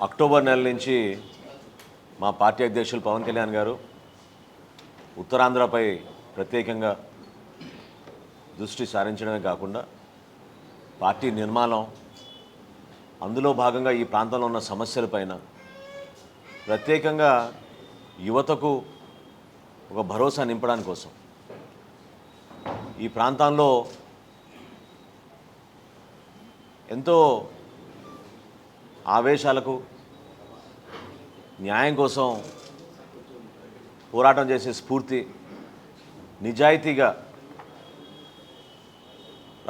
October నెల నుంచి మా పార్టీ అధ్యక్షులు పవన్ కళ్యాణ్ గారు ఉత్తరాంధ్రపై ప్రత్యేకంగా దృష్టి సారించడమే కాకుండా పార్టీ నిర్మాణం, అందులో భాగంగా ఈ ప్రాంతంలో ఉన్న సమస్యలపైన ప్రత్యేకంగా యువతకు ఒక భరోసా నింపడానికి కోసం ఈ ప్రాంతంలో ఎంతో ఆవేశాలకు న్యాయం కోసం పోరాటం చేసే స్ఫూర్తి, నిజాయితీగా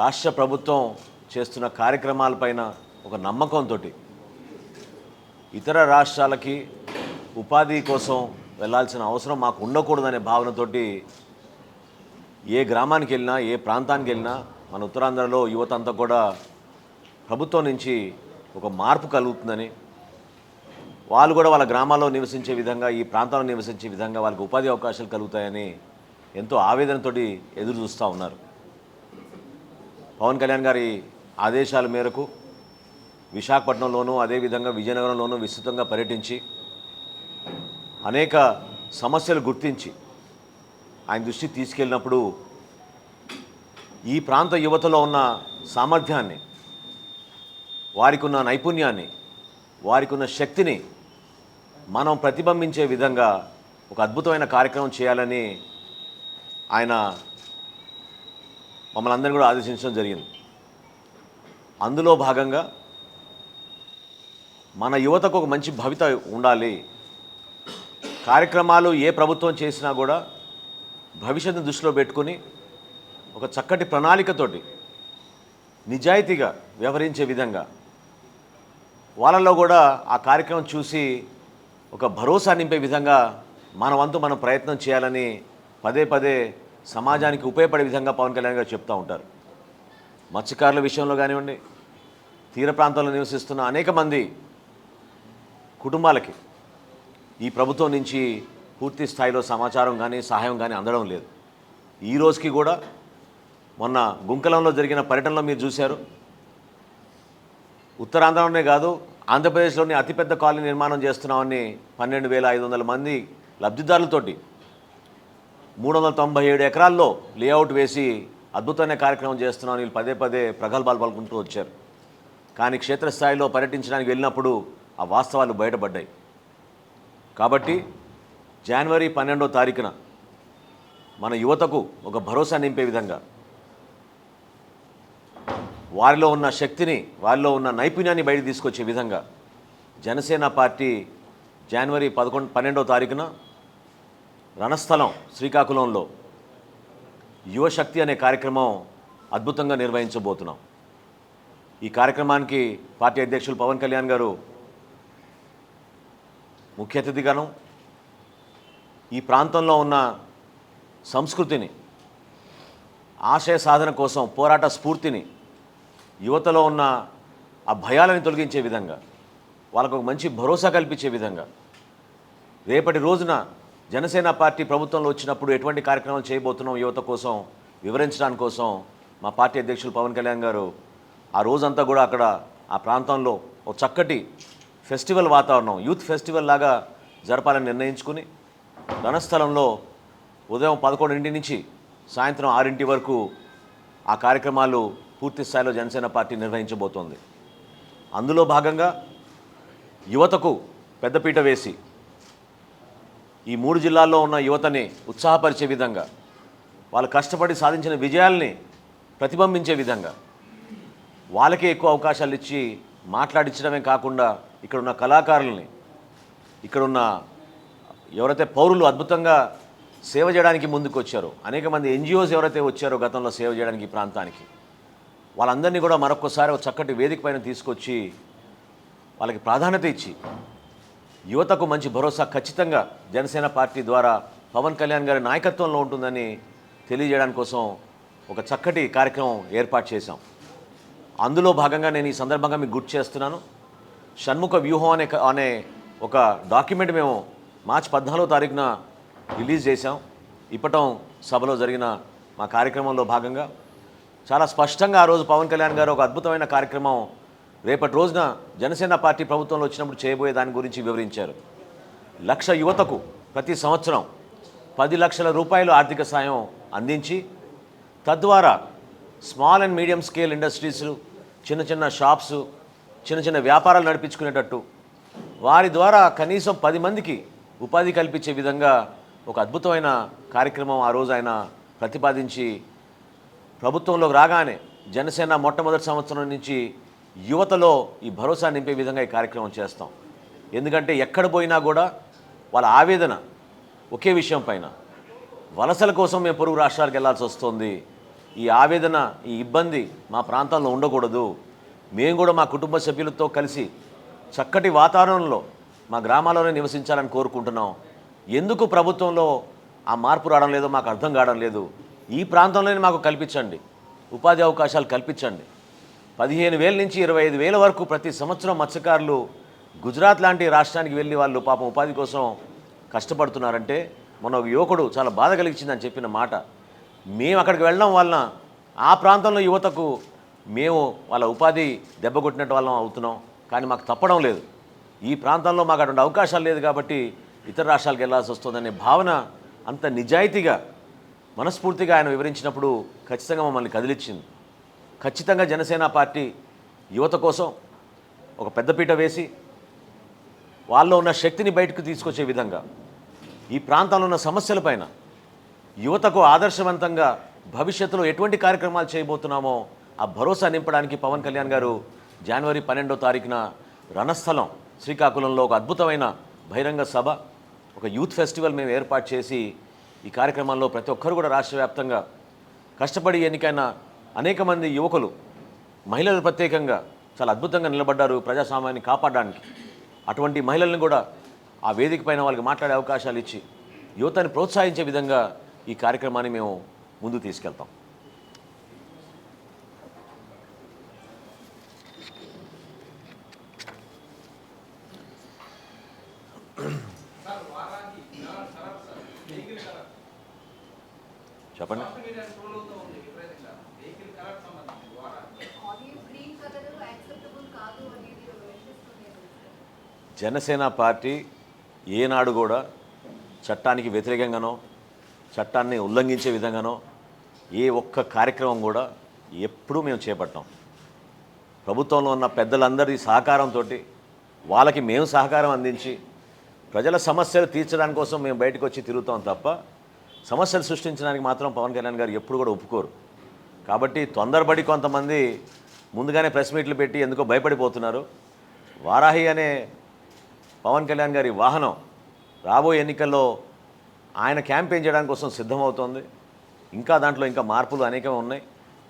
రాష్ట్ర ప్రభుత్వం చేస్తున్న కార్యక్రమాలపైన ఒక నమ్మకంతో ఇతర రాష్ట్రాలకి ఉపాధి కోసం వెళ్ళాల్సిన అవసరం మాకు ఉండకూడదనే భావనతోటి ఏ గ్రామానికి వెళ్ళినా, ఏ ప్రాంతానికి వెళ్ళినా మన ఉత్తరాంధ్రలో యువత అంతా కూడా ప్రభుత్వం నుంచి ఒక మార్పు కలుగుతుందని, వాళ్ళు కూడా వాళ్ళ గ్రామాల్లో నివసించే విధంగా, ఈ ప్రాంతంలో నివసించే విధంగా వాళ్ళకి ఉపాధి అవకాశాలు కలుగుతాయని ఎంతో ఆవేదనతోటి ఎదురు చూస్తూ ఉన్నారు. పవన్ కళ్యాణ్ గారి ఆదేశాల మేరకు విశాఖపట్నంలోనూ అదేవిధంగా విజయనగరంలోనూ విస్తృతంగా పర్యటించి అనేక సమస్యలు గుర్తించి ఆయన దృష్టికి తీసుకెళ్ళినప్పుడు ఈ ప్రాంత యువతలో ఉన్న సామర్థ్యాన్ని, వారికి ఉన్న నైపుణ్యాన్ని, వారికి ఉన్న శక్తిని మనం ప్రతిబింబించే విధంగా ఒక అద్భుతమైన కార్యక్రమం చేయాలని ఆయన మమ్మల్ని అందరినీ కూడా ఆదేశించడం జరిగింది. అందులో భాగంగా మన యువతకు ఒక మంచి భవిత ఉండాలి, కార్యక్రమాలు ఏ ప్రభుత్వం చేసినా కూడా భవిష్యత్తును దృష్టిలో పెట్టుకుని ఒక చక్కటి ప్రణాళికతోటి నిజాయితీగా వ్యవహరించే విధంగా వాళ్ళలో కూడా ఆ కార్యక్రమం చూసి ఒక భరోసా నింపే విధంగా మన వంతు మనం ప్రయత్నం చేయాలని పదే పదే సమాజానికి ఉపయోగపడే విధంగా పవన్ కళ్యాణ్ గారు చెప్తూ ఉంటారు. మత్స్యకారుల విషయంలో కానివ్వండి, తీర ప్రాంతాల్లో నివసిస్తున్న అనేక మంది కుటుంబాలకి ఈ ప్రభుత్వం నుంచి పూర్తి స్థాయిలో సమాచారం కానీ సహాయం కానీ అందడం లేదు. ఈ రోజుకి కూడా మొన్న గుంకలంలో జరిగిన పర్యటనలో మీరు చూశారు. ఉత్తరాంధ్రలోనే కాదు, ఆంధ్రప్రదేశ్లోని అతిపెద్ద కాలనీ నిర్మాణం చేస్తున్నామని 12,500 మంది లబ్ధిదారులతోటి 397 ఎకరాల్లో లేఅవుట్ వేసి అద్భుతమైన కార్యక్రమం చేస్తున్నామని వీళ్ళు పదే పదే ప్రగల్భాలు పలుకుంటూ వచ్చారు. కానీ క్షేత్రస్థాయిలో పర్యటించడానికి వెళ్ళినప్పుడు ఆ వాస్తవాలు బయటపడ్డాయి. కాబట్టి జనవరి 12వ తారీఖున మన యువతకు ఒక భరోసా నింపే విధంగా, వారిలో ఉన్న శక్తిని, వారిలో ఉన్న నైపుణ్యాన్ని బయటకు తీసుకొచ్చే విధంగా జనసేన పార్టీ జనవరి 12వ తారీఖున రణస్థలం శ్రీకాకుళంలో యువశక్తి అనే కార్యక్రమం అద్భుతంగా నిర్వహించబోతున్నాం. ఈ కార్యక్రమానికి పార్టీ అధ్యక్షులు పవన్ కళ్యాణ్ గారు ముఖ్య అతిథిగాను, ఈ ప్రాంతంలో ఉన్న సంస్కృతిని, ఆశయ సాధన కోసం పోరాట స్ఫూర్తిని, యువతలో ఉన్న ఆ భయాలను తొలగించే విధంగా, వాళ్ళకు ఒక మంచి భరోసా కల్పించే విధంగా, రేపటి రోజున జనసేన పార్టీ ప్రభుత్వంలో వచ్చినప్పుడు ఎటువంటి కార్యక్రమాలు చేయబోతున్నాం యువత కోసం వివరించడానికి కోసం మా పార్టీ అధ్యక్షులు పవన్ కళ్యాణ్ గారు ఆ రోజంతా కూడా అక్కడ ఆ ప్రాంతంలో ఒక చక్కటి ఫెస్టివల్ వాతావరణం, యూత్ ఫెస్టివల్ లాగా జరపాలని నిర్ణయించుకుని రణస్థలంలో ఉదయం 11 నుంచి సాయంత్రం 6 వరకు ఆ కార్యక్రమాలు పూర్తి స్థాయిలో జనసేన పార్టీ నిర్వహించబోతోంది. అందులో భాగంగా యువతకు పెద్దపీట వేసి ఈ 3 జిల్లాల్లో ఉన్న యువతని ఉత్సాహపరిచే విధంగా, వాళ్ళు కష్టపడి సాధించిన విజయాల్ని ప్రతిబింబించే విధంగా వాళ్ళకే ఎక్కువ అవకాశాలు ఇచ్చి మాట్లాడించడమే కాకుండా ఇక్కడున్న కళాకారుల్ని, ఇక్కడున్న ఎవరైతే పౌరులు అద్భుతంగా సేవ చేయడానికి ముందుకు వచ్చారో, అనేక మంది ఎన్జిఓస్ ఎవరైతే వచ్చారో గతంలో సేవ చేయడానికి ఈ ప్రాంతానికి, వాళ్ళందరినీ కూడా మరొకసారి ఒక చక్కటి వేదిక పైన తీసుకొచ్చి వాళ్ళకి ప్రాధాన్యత ఇచ్చి యువతకు మంచి భరోసా ఖచ్చితంగా జనసేన పార్టీ ద్వారా పవన్ కళ్యాణ్ గారి నాయకత్వంలో ఉంటుందని తెలియజేయడానికి కోసం ఒక చక్కటి కార్యక్రమం ఏర్పాటు చేశాం. అందులో భాగంగా నేను ఈ సందర్భంగా మీకు గుర్తు చేస్తున్నాను. షణ్ముఖ వ్యూహం అనే ఒక డాక్యుమెంట్ మేము మార్చి 14వ తారీఖున రిలీజ్ చేశాం. ఇప్పటం సభలో జరిగిన మా కార్యక్రమంలో భాగంగా చాలా స్పష్టంగా ఆ రోజు పవన్ కళ్యాణ్ గారు ఒక అద్భుతమైన కార్యక్రమం రేపటి రోజున జనసేన పార్టీ ప్రభుత్వంలో వచ్చినప్పుడు చేయబోయే దాని గురించి వివరించారు. 1,00,000 యువతకు ప్రతి సంవత్సరం 10 లక్షల రూపాయలు ఆర్థిక సాయం అందించి తద్వారా small and medium scale industries, చిన్న చిన్న షాప్స్, చిన్న చిన్న వ్యాపారాలు నడిపించుకునేటట్టు వారి ద్వారా కనీసం 10 మందికి ఉపాధి కల్పించే విధంగా ఒక అద్భుతమైన కార్యక్రమం ఆ రోజు ఆయన ప్రతిపాదించి ప్రభుత్వంలోకి రాగానే జనసేన మొట్టమొదటి సంవత్సరం నుంచి యువతలో ఈ భరోసా నింపే విధంగా ఈ కార్యక్రమం చేస్తాం. ఎందుకంటే ఎక్కడ పోయినా కూడా వాళ్ళ ఆవేదన ఒకే విషయం పైన, వలసల కోసం మేము పొరుగు రాష్ట్రాలకు వెళ్లాల్సి వస్తుంది, ఈ ఆవేదన ఈ ఇబ్బంది మా ప్రాంతంలో ఉండకూడదు, మేము కూడా మా కుటుంబ సభ్యులతో కలిసి చక్కటి వాతావరణంలో మా గ్రామాల్లోనే నివసించాలని కోరుకుంటున్నాం. ఎందుకు ప్రభుత్వంలో ఆ మార్పు రావడం లేదో మాకు అర్థం కావడం లేదు. ఈ ప్రాంతంలోనే మాకు కల్పించండి, ఉపాధి అవకాశాలు కల్పించండి. 15,000 నుంచి 25,000 వరకు ప్రతి సంవత్సరం మత్స్యకారులు గుజరాత్ లాంటి రాష్ట్రానికి వెళ్ళి వాళ్ళు పాపం ఉపాధి కోసం కష్టపడుతున్నారంటే మన ఒక యువకుడు చాలా బాధ కలిగించిందని చెప్పిన మాట. మేము అక్కడికి వెళ్ళడం వలన ఆ ప్రాంతంలో యువతకు మేము వాళ్ళ ఉపాధి దెబ్బకొట్టినట్టు వాళ్ళం అవుతున్నాం. కానీ మాకు తప్పడం లేదు, ఈ ప్రాంతంలో మాకు అటువంటి అవకాశాలు లేదు కాబట్టి ఇతర రాష్ట్రాలకు వెళ్ళాల్సి వస్తుందనే భావన అంత నిజాయితీగా మనస్ఫూర్తిగా ఆయన వివరించినప్పుడు ఖచ్చితంగా మమ్మల్ని కదిలిచ్చింది. ఖచ్చితంగా జనసేన పార్టీ యువత కోసం ఒక పెద్దపీట వేసి వాళ్ళలో ఉన్న శక్తిని బయటకు తీసుకొచ్చే విధంగా ఈ ప్రాంతంలో ఉన్న సమస్యలపైన యువతకు ఆదర్శవంతంగా భవిష్యత్తులో ఎటువంటి కార్యక్రమాలు చేయబోతున్నామో ఆ భరోసా నింపడానికి పవన్ కళ్యాణ్ గారు జనవరి 12వ తారీఖున రణస్థలం శ్రీకాకుళంలో ఒక అద్భుతమైన బహిరంగ సభ, ఒక యూత్ ఫెస్టివల్ మేము ఏర్పాటు చేసి ఈ కార్యక్రమాల్లో ప్రతి ఒక్కరు కూడా రాష్ట్ర వ్యాప్తంగా కష్టపడి ఎన్నికైన అనేక మంది యువకులు, మహిళలు ప్రత్యేకంగా చాలా అద్భుతంగా నిలబడ్డారు ప్రజాస్వామ్యాన్ని కాపాడడానికి. అటువంటి మహిళలను కూడా ఆ వేదిక పైన వాళ్ళకి మాట్లాడే అవకాశాలు ఇచ్చి యువతని ప్రోత్సహించే విధంగా ఈ కార్యక్రమాన్ని మేము ముందుకు తీసుకెళ్తాం. చెప్పండి. జనసేన పార్టీ ఏనాడు కూడా చట్టానికి వ్యతిరేకంగానో చట్టాన్ని ఉల్లంఘించే విధంగానో ఏ ఒక్క కార్యక్రమం కూడా ఎప్పుడూ మేము చేపట్టాం. ప్రభుత్వంలో ఉన్న పెద్దలందరి సహకారంతో వాళ్ళకి మేము సహకారం అందించి ప్రజల సమస్యలు తీర్చడానికి కోసం మేము బయటకు వచ్చి తిరుగుతాం తప్ప సమస్యలు సృష్టించడానికి మాత్రం పవన్ కళ్యాణ్ గారు ఎప్పుడు కూడా ఒప్పుకోరు. కాబట్టి తొందరపడి కొంతమంది ముందుగానే ప్రెస్ మీట్లు పెట్టి ఎందుకో భయపడిపోతున్నారు. వారాహి అనే పవన్ కళ్యాణ్ గారి వాహనం రాబోయే ఎన్నికల్లో ఆయన క్యాంపెయిన్ చేయడానికి కోసం సిద్ధమవుతోంది. ఇంకా దాంట్లో ఇంకా మార్పులు అనేకమే ఉన్నాయి.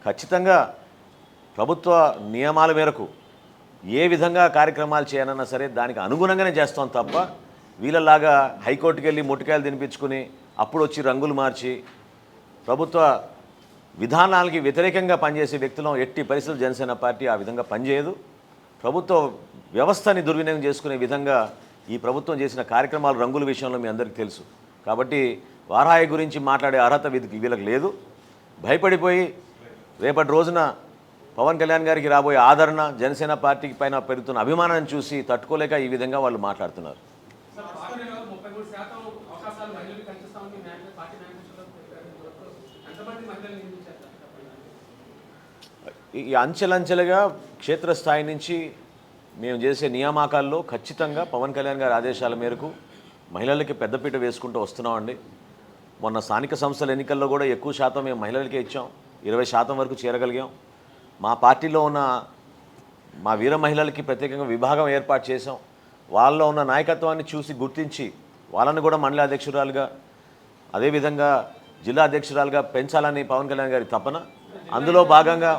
ఖచ్చితంగా ప్రభుత్వ నియమాల మేరకు ఏ విధంగా కార్యక్రమాలు చేయాలన్నా సరే దానికి అనుగుణంగానే చేస్తాం తప్ప వీళ్ళలాగా హైకోర్టుకి వెళ్ళి ముట్టికాయలు తినిపించుకుని అప్పుడు వచ్చి రంగులు మార్చి ప్రభుత్వ విధానాలకి వ్యతిరేకంగా పనిచేసే వ్యక్తులను ఎట్టి పరిస్థితులు జనసేన పార్టీ ఆ విధంగా పనిచేయదు. ప్రభుత్వ వ్యవస్థని దుర్వినియోగం చేసుకునే విధంగా ఈ ప్రభుత్వం చేసిన కార్యక్రమాలు రంగుల విషయంలో మీ అందరికీ తెలుసు. కాబట్టి వారాహి గురించి మాట్లాడే అర్హత వీళ్ళకి లేదు. భయపడిపోయి రేపటి రోజున పవన్ కళ్యాణ్ గారికి రాబోయే ఆదరణ, జనసేన పార్టీకి పైన పెరుగుతున్న అభిమానాన్ని చూసి తట్టుకోలేక ఈ విధంగా వాళ్ళు మాట్లాడుతున్నారు. ఈ అంచెలంచెలుగా క్షేత్రస్థాయి నుంచి మేము చేసే నియామకాల్లో ఖచ్చితంగా పవన్ కళ్యాణ్ గారి ఆదేశాల మేరకు మహిళలకి పెద్దపీట వేసుకుంటూ వస్తున్నామండి. మొన్న స్థానిక సంస్థల ఎన్నికల్లో కూడా ఎక్కువ శాతం మేము మహిళలకే ఇచ్చాం, 20% వరకు చేరగలిగాం. మా పార్టీలో ఉన్న మా వీర మహిళలకి ప్రత్యేకంగా విభాగం ఏర్పాటు చేసాం. వాళ్ళలో ఉన్న నాయకత్వాన్ని చూసి గుర్తించి వాళ్ళని కూడా మండల అధ్యక్షురాలుగా అదేవిధంగా జిల్లా అధ్యక్షురాలుగా పెంచాలని పవన్ కళ్యాణ్ గారి తపన. అందులో భాగంగా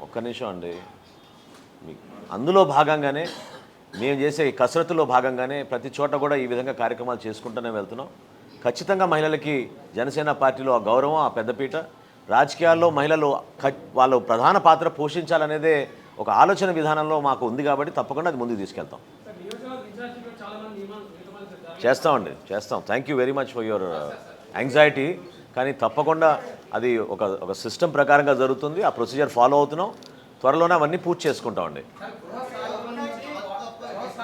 ఒక్క నిమిషం అండి, అందులో భాగంగానే మేము చేసే కసరత్తులో భాగంగానే ప్రతి చోట కూడా ఈ విధంగా కార్యక్రమాలు చేసుకుంటూనే వెళ్తున్నాం. ఖచ్చితంగా మహిళలకి జనసేన పార్టీలో ఆ గౌరవం, ఆ పెద్దపీట, రాజకీయాల్లో మహిళలు వాళ్ళు ప్రధాన పాత్ర పోషించాలనేదే ఒక ఆలోచన విధానంలో మాకు ఉంది కాబట్టి తప్పకుండా అది ముందుకు తీసుకెళ్తాం. చేస్తామండి, చేస్తాం. Thank you very much for your anxiety. కానీ తప్పకుండా అది ఒక సిస్టమ్ ప్రకారంగా జరుగుతుంది. ఆ ప్రొసీజర్ ఫాలో అవుతున్నాం. త్వరలోనే అవన్నీ పూర్తి చేసుకుంటామండి.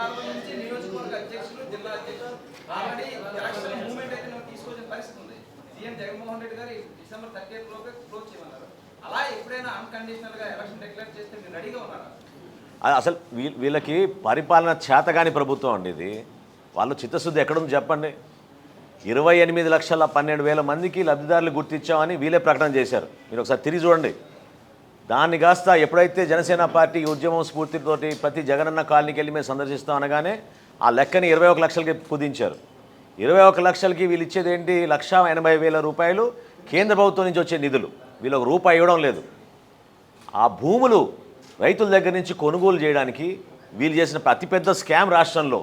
ప్రారంభం నుంచి నియోజకవర్గ అధ్యక్షులు, జిల్లా అధ్యక్షులు ఆల్రెడీ ఎలక్షన్ మూవ్మెంట్ అయితే తీసుకొచ్చిన పరిస్థితి ఉంది. సీఎం జగన్మోహన్ రెడ్డి గారు December 30th లోపే క్లోజ్ చేయమన్నారు. అలా ఎప్పుడైనా అన్కండిషనల్ గా ఎలక్షన్ డిక్లేర్ చేస్తే మీరు రెడీగా ఉన్నారా? అసలు వీళ్ళకి పరిపాలన చేతగాని ప్రభుత్వం అండి ఇది. వాళ్ళు చిత్తశుద్ధి ఎక్కడుంది చెప్పండి. 28,12,000 మందికి లబ్ధిదారులు గుర్తించామని వీళ్ళే ప్రకటన చేశారు. మీరు ఒకసారి తిరిగి చూడండి. దాన్ని కాస్త ఎప్పుడైతే జనసేన పార్టీ ఉద్యమం స్ఫూర్తితోటి ప్రతి జగనన్న కాలనీకి వెళ్ళి మేము సందర్శిస్తాం అనగానే ఆ లెక్కని 21 లక్షలకి కుదించారు. 21 లక్షలకి వీళ్ళు ఇచ్చేది ఏంటి? 1,80,000 రూపాయలు కేంద్ర ప్రభుత్వం నుంచి వచ్చే నిధులు. వీళ్ళొక రూపాయి ఇవ్వడం లేదు. ఆ భూములు రైతుల దగ్గర నుంచి కొనుగోలు చేయడానికి వీళ్ళు చేసిన అతిపెద్ద స్కామ్ రాష్ట్రంలో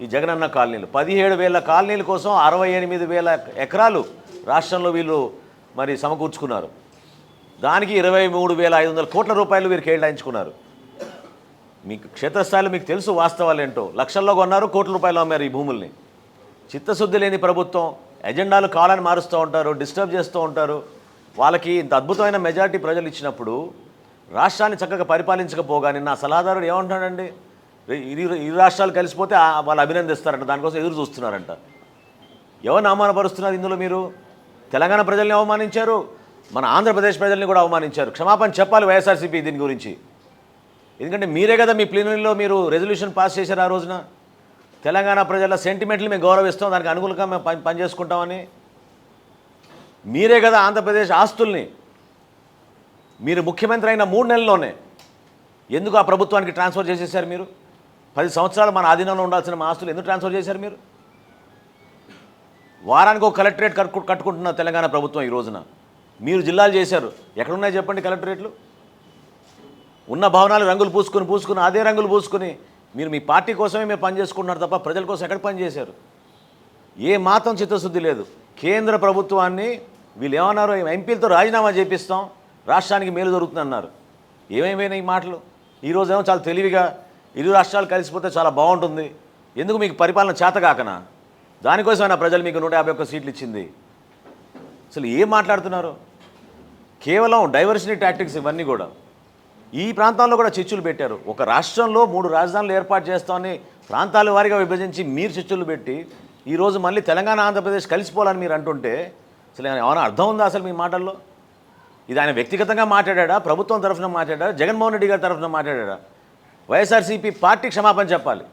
ఈ జగనన్న కాలనీలు. 17,000 కాలనీల కోసం 68,000 ఎకరాలు రాష్ట్రంలో వీళ్ళు మరి సమకూర్చుకున్నారు. దానికి 23,500 కోట్ల రూపాయలు వీరు కేటాయించుకున్నారు. మీకు క్షేత్రస్థాయిలో మీకు తెలుసు వాస్తవాలు ఏంటో. లక్షల్లో కొన్నారు, కోట్ల రూపాయలు అమ్మారు ఈ భూముల్ని. చిత్తశుద్ధి లేని ప్రభుత్వం. ఎజెండాలు కాలాన్ని మారుస్తూ ఉంటారు, డిస్టర్బ్ చేస్తూ ఉంటారు. వాళ్ళకి ఇంత అద్భుతమైన మెజారిటీ ప్రజలు ఇచ్చినప్పుడు రాష్ట్రాన్ని చక్కగా పరిపాలించకపోగా నిన్న సలహాదారుడు ఏమంటాడండి? ఇరు రాష్ట్రాలు కలిసిపోతే వాళ్ళు అభినందిస్తారంట, దానికోసం ఎదురు చూస్తున్నారంట. ఎవరిని అవమానపరుస్తున్నారు ఇందులో మీరు? తెలంగాణ ప్రజల్ని అవమానించారు, మన ఆంధ్రప్రదేశ్ ప్రజల్ని కూడా అవమానించారు. క్షమాపణ చెప్పాలి వైఎస్ఆర్సీపీ దీని గురించి. ఎందుకంటే మీరే కదా మీ ప్లీనరీలో మీరు రెజల్యూషన్ పాస్ చేశారు ఆ రోజున. తెలంగాణ ప్రజల సెంటిమెంట్లు మేము గౌరవిస్తాం, దానికి అనుకూలంగా మేము పనిచేసుకుంటామని. మీరే కదా ఆంధ్రప్రదేశ్ ఆస్తుల్ని మీరు ముఖ్యమంత్రి అయిన 3 నెలల్లోనే ఎందుకు ఆ ప్రభుత్వానికి ట్రాన్స్ఫర్ చేసేసారు మీరు? 10 సంవత్సరాలు మన ఆధీనంలో ఉండాల్సిన మా ఆస్తులు ఎందుకు ట్రాన్స్ఫర్ చేశారు మీరు? వారానికి ఒక కలెక్టరేట్ కట్టుకుంటున్న తెలంగాణ ప్రభుత్వం ఈ రోజున మీరు జిల్లాలు చేశారు. ఎక్కడున్నాయి చెప్పండి కలెక్టరేట్లు? ఉన్న భవనాలు రంగులు పూసుకుని అదే రంగులు పూసుకుని మీరు మీ పార్టీ కోసమే మీరు పనిచేసుకుంటున్నారు తప్ప ప్రజల కోసం ఎక్కడ పనిచేశారు? ఏ మాత్రం చిత్తశుద్ధి లేదు. కేంద్ర ప్రభుత్వాన్ని వీళ్ళు ఏమన్నారు? ఎంపీలతో రాజీనామా చేపిస్తాం, రాష్ట్రానికి మేలు జరుగుతుంది అన్నారు. ఏమైపోయినా ఈ మాటలు? ఈరోజేమో చాలా తెలివిగా ఇరు రాష్ట్రాలు కలిసిపోతే చాలా బాగుంటుంది. ఎందుకు మీకు పరిపాలన చేతకాకనా? దానికోసమైనా ప్రజలు మీకు 151 సీట్లు ఇచ్చింది. అసలు ఏం మాట్లాడుతున్నారు? కేవలం డైవర్సిటీ టాక్టిక్స్ ఇవన్నీ కూడా. ఈ ప్రాంతాల్లో కూడా చిచ్చులు పెట్టారు. ఒక రాష్ట్రంలో 3 రాజధానులు ఏర్పాటు చేస్తామని ప్రాంతాల వారీగా విభజించి మీరు చిచ్చులు పెట్టి ఈరోజు మళ్ళీ తెలంగాణ ఆంధ్రప్రదేశ్ కలిసిపోవాలని మీరు అంటుంటే అసలు ఏమైనా అర్థం ఉందా అసలు మీ మాటల్లో? ఇది ఆయన వ్యక్తిగతంగా మాట్లాడా, ప్రభుత్వం తరఫున మాట్లాడా, జగన్మోహన్ రెడ్డి గారి తరఫున మాట్లాడా? వైఎస్ఆర్సీపీ పార్టీ క్షమాపణ చెప్పాలి.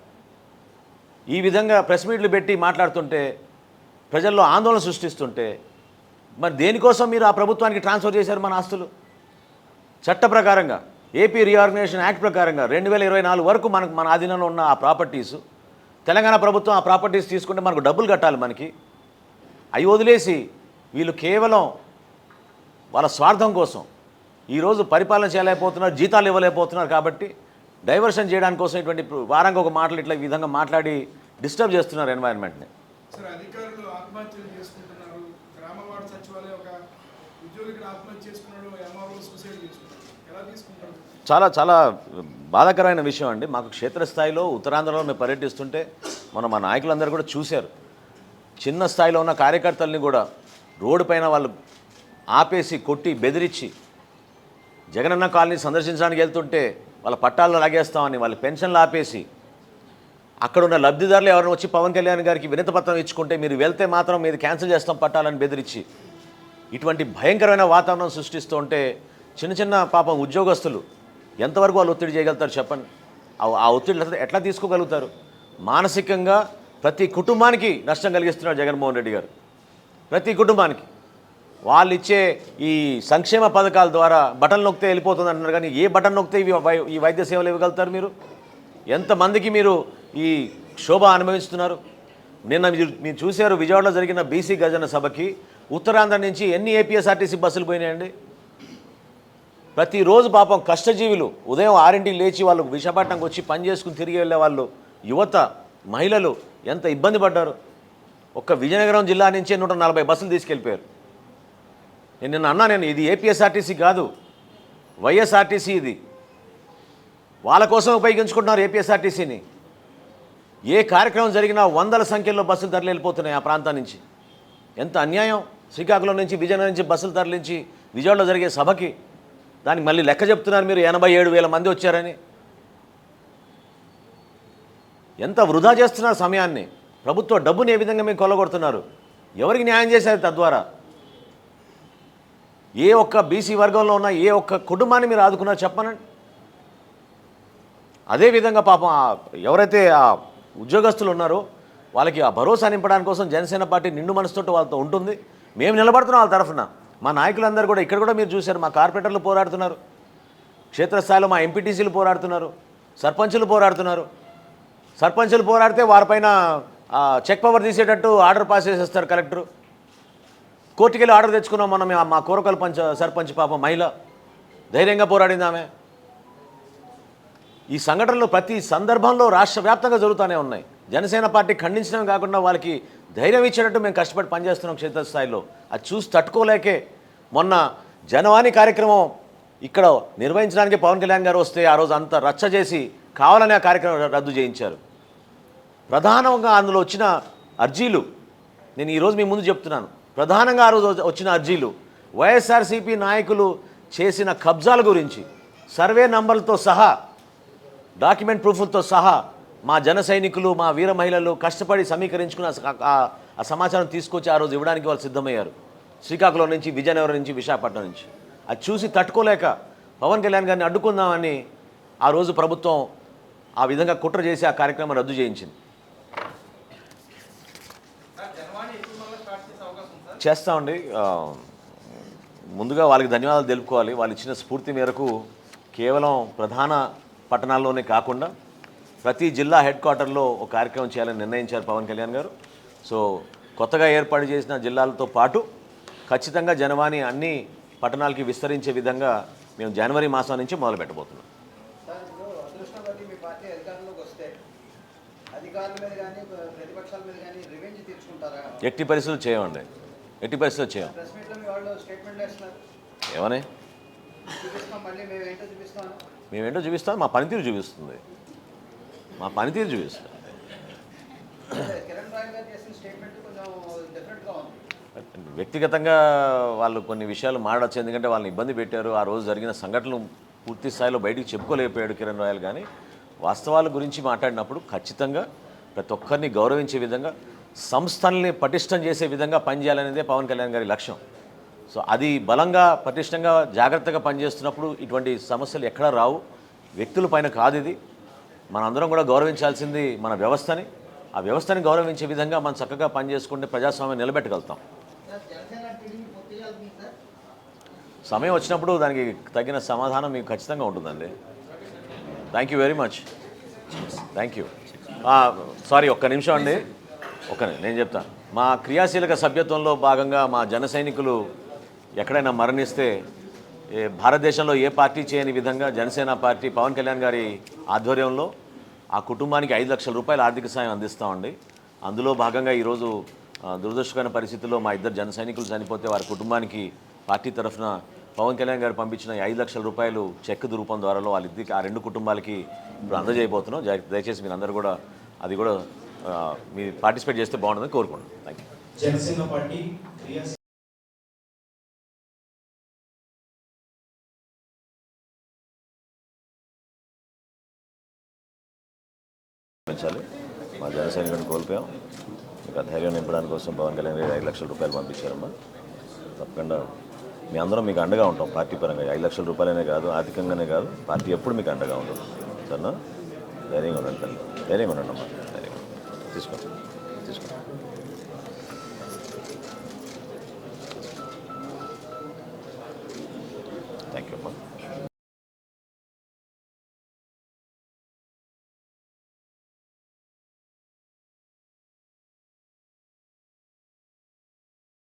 ఈ విధంగా ప్రెస్ మీట్లు పెట్టి మాట్లాడుతుంటే ప్రజల్లో ఆందోళన సృష్టిస్తుంటే మరి దేనికోసం మీరు ఆ ప్రభుత్వానికి ట్రాన్స్ఫర్ చేశారు మన ఆస్తులు? చట్ట ప్రకారంగా ఏపీ రీఆర్గనైజేషన్ యాక్ట్ ప్రకారంగా 2024 వరకు మన ఆధీనంలో ఉన్న ఆ ప్రాపర్టీసు తెలంగాణ ప్రభుత్వం ఆ ప్రాపర్టీస్ తీసుకుంటే మనకు డబ్బులు కట్టాలి మనకి. అవి వదిలేసి వీళ్ళు కేవలం వాళ్ళ స్వార్థం కోసం ఈరోజు పరిపాలన చేయలేకపోతున్నారు, జీతాలు ఇవ్వలేకపోతున్నారు. కాబట్టి డైవర్షన్ చేయడానికి కోసం ఇటువంటి వారంగా ఒక మాటలు ఇట్లా ఈ విధంగా మాట్లాడి డిస్టర్బ్ చేస్తున్నారు ఎన్వైరన్మెంట్ని. సార్, అధికారులు ఆత్మహత్యలు చేసుకుంటున్నారు. గ్రామవాడ సచివాలయం ఒక ఉద్యోగికి ఆత్మహత్య చేసుకున్నాడు, ఎంఆర్ఓ సూసైడ్ చేసుకున్నాడు. ఎలా తీసుకుంటారు? చాలా చాలా బాధాకరమైన విషయం అండి. మాకు క్షేత్రస్థాయిలో ఉత్తరాంధ్రలో మేము పర్యటిస్తుంటే మా నాయకులందరూ కూడా చూశారు. చిన్న స్థాయిలో ఉన్న కార్యకర్తల్ని కూడా రోడ్డు పైన వాళ్ళు ఆపేసి కొట్టి బెదిరించి జగనన్న కాలనీ సందర్శించడానికి వెళ్తుంటే వాళ్ళ పట్టాలను లాగేస్తామని వాళ్ళ పెన్షన్లు ఆపేసి అక్కడున్న లబ్ధిదారులు ఎవరైనా వచ్చి పవన్ కళ్యాణ్ గారికి వినతిపత్రం ఇచ్చుకుంటే మీరు వెళ్తే మాత్రం మీరు క్యాన్సిల్ చేస్తాం పట్టాలని బెదిరించి ఇటువంటి భయంకరమైన వాతావరణం సృష్టిస్తూ ఉంటే చిన్న పాపం ఉద్యోగస్తులు ఎంతవరకు వాళ్ళు ఒత్తిడి చేయగలుగుతారు చెప్పండి? ఆ ఒత్తిడి ఎట్లా తీసుకోగలుగుతారు? మానసికంగా ప్రతి కుటుంబానికి నష్టం కలిగిస్తున్నారు జగన్మోహన్ రెడ్డి గారు. ప్రతి కుటుంబానికి వాళ్ళు ఇచ్చే ఈ సంక్షేమ పథకాల ద్వారా బటన్ నొక్కితే వెళ్ళిపోతుంది అంటున్నారు. కానీ ఏ బటన్ నొక్కితే ఈ వైద్య సేవలు ఇవ్వగలుగుతారు మీరు? ఎంతమందికి మీరు ఈ శోభ అనుభవిస్తున్నారు? నిన్న మీరు చూశారు విజయవాడలో జరిగిన బీసీ గర్జన సభకి ఉత్తరాంధ్ర నుంచి ఎన్ని ఏపీఎస్ఆర్టీసీ బస్సులు పోయినాయండి? ప్రతిరోజు పాపం కష్టజీవులు ఉదయం 6ంటికి లేచి వాళ్ళు విశాఖపట్నంకి వచ్చి పని చేసుకుని తిరిగి వెళ్ళే వాళ్ళు, యువత, మహిళలు ఎంత ఇబ్బంది పడ్డారు. ఒక్క విజయనగరం జిల్లా నుంచే 140 బస్సులు తీసుకెళ్ళిపోయారు. నేను ఇది ఏపీఎస్ఆర్టీసీ కాదు, వైఎస్ఆర్టీసీ. ఇది వాళ్ళ కోసం ఉపయోగించుకుంటున్నారు ఏపీఎస్ఆర్టీసీని. ఏ కార్యక్రమం జరిగినా వందల సంఖ్యలో బస్సులు తరలి వెళ్ళిపోతున్నాయి ఆ ప్రాంతం నుంచి. ఎంత అన్యాయం! శ్రీకాకుళం నుంచి విజయనగరం నుంచి బస్సులు తరలించి విజయవాడలో జరిగే సభకి దానికి మళ్ళీ లెక్క చెప్తున్నారు మీరు 87,000 మంది వచ్చారని. ఎంత వృధా చేస్తున్నారు సమయాన్ని, ప్రభుత్వ డబ్బుని ఏ విధంగా మీరు కొల్లగొడుతున్నారు, ఎవరికి న్యాయం చేశారు తద్వారా? ఏ ఒక్క బీసీ వర్గంలో ఉన్న ఏ ఒక్క కుటుంబాన్ని మీరు ఆదుకున్నారో చెప్పనండి. అదేవిధంగా పాపం ఎవరైతే ఆ ఉద్యోగస్తులు ఉన్నారో వాళ్ళకి ఆ భరోసా నింపడానికి కోసం జనసేన పార్టీ నిండు మనసుతో వాళ్ళతో ఉంటుంది. మేము నిలబడుతున్నాం వాళ్ళ తరఫున. మా నాయకులందరూ కూడా ఇక్కడ కూడా మీరు చూశారు, మా కార్పొరేటర్లు పోరాడుతున్నారు, క్షేత్రస్థాయిలో మా ఎంపీటీసీలు పోరాడుతున్నారు, సర్పంచులు పోరాడుతున్నారు. సర్పంచులు పోరాడితే వారిపైన చెక్ పవర్ తీసేటట్టు ఆర్డర్ పాస్ చేసేస్తారు కలెక్టరు. కోర్టుకెళ్ళి ఆర్డర్ తెచ్చుకున్నాం మనం. మా కోరకల్ సర్పంచ్ పాపం మహిళ ధైర్యంగా పోరాడింది ఆమె. ఈ సంఘటనలు ప్రతి సందర్భంలో రాష్ట్ర వ్యాప్తంగా జరుగుతూనే ఉన్నాయి. జనసేన పార్టీ ఖండించడం కాకుండా వాళ్ళకి ధైర్యం ఇచ్చేటట్టు మేము కష్టపడి పనిచేస్తున్నాం క్షేత్రస్థాయిలో. అది చూసి తట్టుకోలేకే మొన్న జనవాణి కార్యక్రమం ఇక్కడ నిర్వహించడానికి పవన్ కళ్యాణ్ గారు వస్తే ఆ రోజు అంత రచ్చ చేసి కావాలని ఆ కార్యక్రమం రద్దు చేయించారు. ప్రధానంగా అందులో వచ్చిన అర్జీలు నేను ఈరోజు మీ ముందు చెప్తున్నాను. ప్రధానంగా ఆ రోజు వచ్చిన అర్జీలు వైఎస్ఆర్సీపీ నాయకులు చేసిన కబ్జాల గురించి సర్వే నంబర్లతో సహా, డాక్యుమెంట్ ప్రూఫ్లతో సహా మా జన సైనికులు, మా వీర మహిళలు కష్టపడి సమీకరించుకున్న ఆ సమాచారం తీసుకొచ్చి ఆ రోజు ఇవ్వడానికి వాళ్ళు సిద్ధమయ్యారు. శ్రీకాకుళం నుంచి, విజయనగరం నుంచి, విశాఖపట్నం నుంచి. అది చూసి తట్టుకోలేక పవన్ కళ్యాణ్ గారిని అడ్డుకుందామని ఆ రోజు ప్రభుత్వం ఆ విధంగా కుట్ర చేసి ఆ కార్యక్రమం రద్దు చేయించింది. చేస్తామండి. ముందుగా వాళ్ళకి ధన్యవాదాలు తెలుపుకోవాలి. వాళ్ళు ఇచ్చిన స్ఫూర్తి మేరకు కేవలం ప్రధాన పట్టణాల్లోనే కాకుండా ప్రతి జిల్లా హెడ్ క్వార్టర్లో ఒక కార్యక్రమం చేయాలని నిర్ణయించారు పవన్ కళ్యాణ్ గారు. సో కొత్తగా ఏర్పాటు చేసిన జిల్లాలతో పాటు ఖచ్చితంగా జనవాణి అన్ని పట్టణాలకి విస్తరించే విధంగా మేము జనవరి మాసం నుంచి మొదలు పెట్టబోతున్నాం. ఎట్టి పరిస్థితులు చేయమండి, ఎట్టి పరిస్థితులు చేయం. ఏమని మేమేంటో చూపిస్తాం, మా పనితీరు చూపిస్తుంది, మా పనితీరు చూపిస్తుంది. వ్యక్తిగతంగా వాళ్ళు కొన్ని విషయాలు మాట్లాడచ్చు, ఎందుకంటే వాళ్ళని ఇబ్బంది పెట్టారు. ఆ రోజు జరిగిన సంఘటనలు పూర్తి స్థాయిలో బయటికి చెప్పుకోలేకపోయాడు కిరణ్ రాయల్. కానీ వాస్తవాల గురించి మాట్లాడినప్పుడు ఖచ్చితంగా ప్రతి ఒక్కరిని గౌరవించే విధంగా, సంస్థల్ని పటిష్టం చేసే విధంగా పనిచేయాలనేదే పవన్ కళ్యాణ్ గారి లక్ష్యం. సో అది బలంగా, పటిష్టంగా, జాగ్రత్తగా పనిచేస్తున్నప్పుడు ఇటువంటి సమస్యలు ఎక్కడా రావు. వ్యక్తుల పైన కాదు ఇది. మనందరం కూడా గౌరవించాల్సింది మన వ్యవస్థని. ఆ వ్యవస్థని గౌరవించే విధంగా మనం చక్కగా పనిచేసుకుంటే ప్రజాస్వామ్యం నిలబెట్టగలుగుతాం. సమయం వచ్చినప్పుడు దానికి తగిన సమాధానం మీకు ఖచ్చితంగా ఉంటుందండి. Thank you very much. Thank you. Sorry, ఒక్క నిమిషం అండి, నేను చెప్తాను. మా క్రియాశీలక సభ్యత్వంలో భాగంగా మా జన సైనికులు ఎక్కడైనా మరణిస్తే భారతదేశంలో ఏ పార్టీ చేయని విధంగా జనసేన పార్టీ పవన్ కళ్యాణ్ గారి ఆధ్వర్యంలో ఆ కుటుంబానికి 5 లక్షల రూపాయల ఆర్థిక సాయం అందిస్తామండి. అందులో భాగంగా ఈరోజు దురదృష్టకరమైన పరిస్థితుల్లో మా 2 జన సైనికులు చనిపోతే వారి కుటుంబానికి పార్టీ తరఫున పవన్ కళ్యాణ్ గారు పంపించిన 5 లక్షల రూపాయలు చెక్ రూపం ద్వారా వాళ్ళిద్దరికి, ఆ 2 కుటుంబాలకి ఇప్పుడు అందజేయబోతున్నాం. దయచేసి మీరు అందరూ కూడా అది కూడా మీరు పార్టిసిపేట్ చేస్తే బాగుంటుందని కోరుకుంటున్నాను. Thank you. జనసేన పార్టీ మా జన సైనికుడిని కోల్పోయాం. మీకు ధైర్యం నింపడానికి కోసం పవన్ కళ్యాణ్ గారు 5 లక్షల రూపాయలు పంపించారమ్మా. తప్పకుండా మీ అందరం మీకు అండగా ఉంటాం. పార్టీ పరంగా 5 లక్షల రూపాయలనే కాదు, ఆర్థికంగానే కాదు, పార్టీ ఎప్పుడు మీకు అండగా ఉంటుంది. సరేనా? ధైర్యంగా ఉండండి తల్లి, ధైర్యంగా ఉండండి అమ్మా, ధైర్యంగా తీసుకోండి.